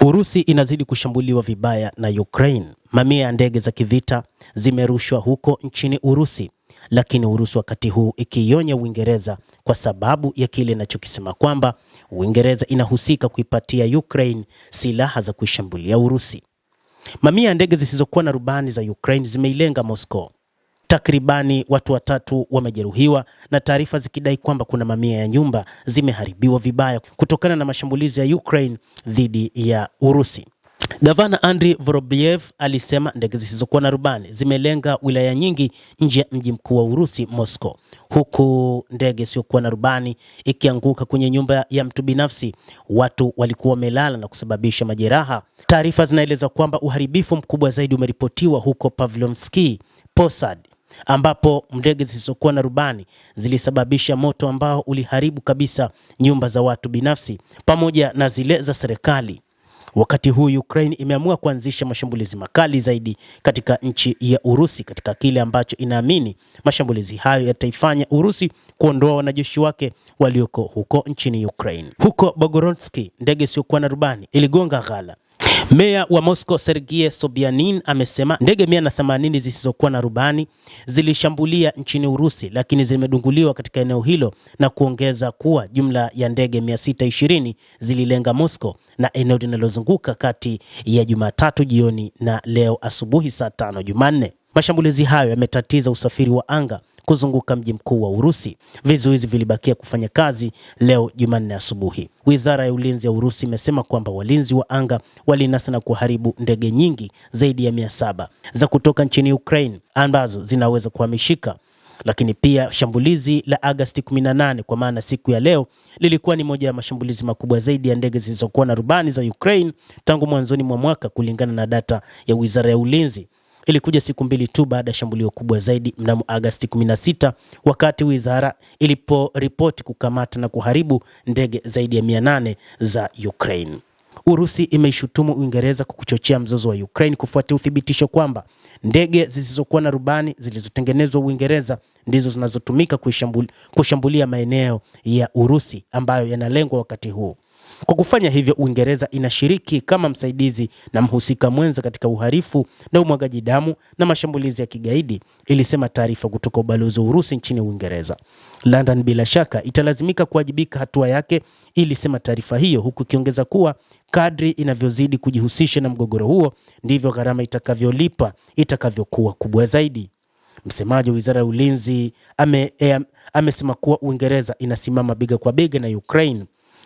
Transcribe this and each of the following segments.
Urusi inazidi kushambuliwa vibaya na Ukraine. Mamia ya ndege za kivita zimerushwa huko nchini Urusi, lakini Urusi wakati huu ikionya Uingereza kwa sababu ya kile inachokisema kwamba Uingereza inahusika kuipatia Ukraine silaha za kuishambulia Urusi. Mamia ya ndege zisizokuwa na rubani za Ukraine zimeilenga Moscow. Takribani watu 3 wamejeruhiwa na taarifa zikidai kwamba kuna mamia ya nyumba zimeharibiwa vibaya kutokana na mashambulizi ya Ukraine dhidi ya Urusi. Gavana Andriy Vorobyev alisema ndege zisizokuwa na rubani zimelenga wilaya nyingi nje ya mji mkuu wa Urusi, Moscow, huku ndege isiyokuwa na rubani ikianguka kwenye nyumba ya mtu binafsi. Watu walikuwa wamelala na kusababisha majeraha. Taarifa zinaeleza kwamba uharibifu mkubwa zaidi umeripotiwa huko Pavlovsky Posad, ambapo ndege zisizokuwa na rubani zilisababisha moto ambao uliharibu kabisa nyumba za watu binafsi pamoja na zile za serikali. Wakati huu Ukraine imeamua kuanzisha mashambulizi makali zaidi katika nchi ya Urusi katika kile ambacho inaamini mashambulizi hayo yataifanya Urusi kuondoa wanajeshi wake walioko huko nchini Ukraine. Huko Bogorodski, ndege isiyokuwa na rubani iligonga ghala. Meya wa Moscow Sergei Sobyanin amesema ndege 180 zisizokuwa na rubani zilishambulia nchini Urusi, lakini zimedunguliwa katika eneo hilo, na kuongeza kuwa jumla ya ndege 620 zililenga Moscow na eneo linalozunguka kati ya Jumatatu jioni na leo asubuhi saa 5 Jumanne. Mashambulizi hayo yametatiza usafiri wa anga kuzunguka mji mkuu wa Urusi. Vizuizi vilibakia kufanya kazi leo Jumanne asubuhi. Wizara ya Ulinzi ya Urusi imesema kwamba walinzi wa anga walinasa na kuharibu ndege nyingi zaidi ya 700 za kutoka nchini Ukraine ambazo zinaweza kuhamishika. Lakini pia shambulizi la Agosti 18, kwa maana siku ya leo, lilikuwa ni moja ya mashambulizi makubwa zaidi ya ndege zilizokuwa na rubani za Ukraine tangu mwanzoni mwa mwaka, kulingana na data ya Wizara ya Ulinzi. Ilikuja siku 2 tu baada ya shambulio kubwa zaidi mnamo Agosti 16, wakati wizara iliporipoti kukamata na kuharibu ndege zaidi ya 800 za Ukraine. Urusi imeishutumu Uingereza kwa kuchochea mzozo wa Ukraine kufuatia uthibitisho kwamba ndege zisizokuwa na rubani zilizotengenezwa Uingereza ndizo zinazotumika kushambulia maeneo ya Urusi ambayo yanalengwa wakati huu. Kwa kufanya hivyo, Uingereza inashiriki kama msaidizi na mhusika mwenza katika uhalifu na umwagaji damu na mashambulizi ya kigaidi, ilisema taarifa kutoka ubalozi wa Urusi nchini Uingereza. London bila shaka italazimika kuwajibika hatua yake, ilisema taarifa hiyo, huku ikiongeza kuwa kadri inavyozidi kujihusisha na mgogoro huo ndivyo gharama itakavyolipa itakavyokuwa kubwa zaidi. Msemaji wa Wizara ya Ulinzi amesema kuwa Uingereza inasimama bega kwa bega na Ukraine.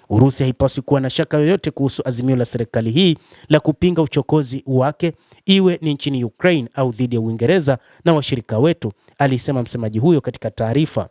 Urusi haipaswi kuwa na shaka yoyote kuhusu azimio la serikali hii la kupinga uchokozi wake, iwe ni nchini Ukraine au dhidi ya Uingereza na washirika wetu, alisema msemaji huyo katika taarifa.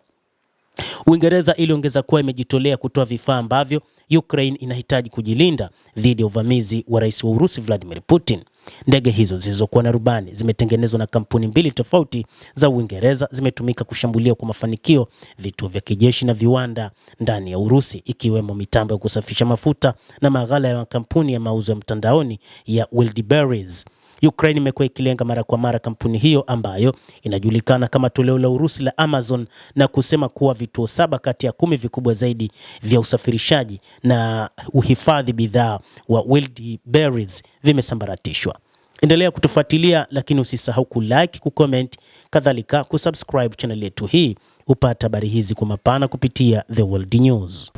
Uingereza iliongeza kuwa imejitolea kutoa vifaa ambavyo Ukraine inahitaji kujilinda dhidi ya uvamizi wa Rais wa Urusi Vladimir Putin. Ndege hizo zilizokuwa na rubani zimetengenezwa na kampuni 2 tofauti za Uingereza, zimetumika kushambulia kwa mafanikio vituo vya kijeshi na viwanda ndani ya Urusi, ikiwemo mitambo ya kusafisha mafuta na maghala ya kampuni ya mauzo ya mtandaoni ya Wildberries. Ukraine imekuwa ikilenga mara kwa mara kampuni hiyo ambayo inajulikana kama toleo la Urusi la Amazon, na kusema kuwa vituo 7 kati ya 10 vikubwa zaidi vya usafirishaji na uhifadhi bidhaa wa Wildberries vimesambaratishwa. Endelea kutufuatilia, lakini usisahau kulike, kucomment, kadhalika kusubscribe channel yetu hii upate habari hizi kwa mapana kupitia The World News.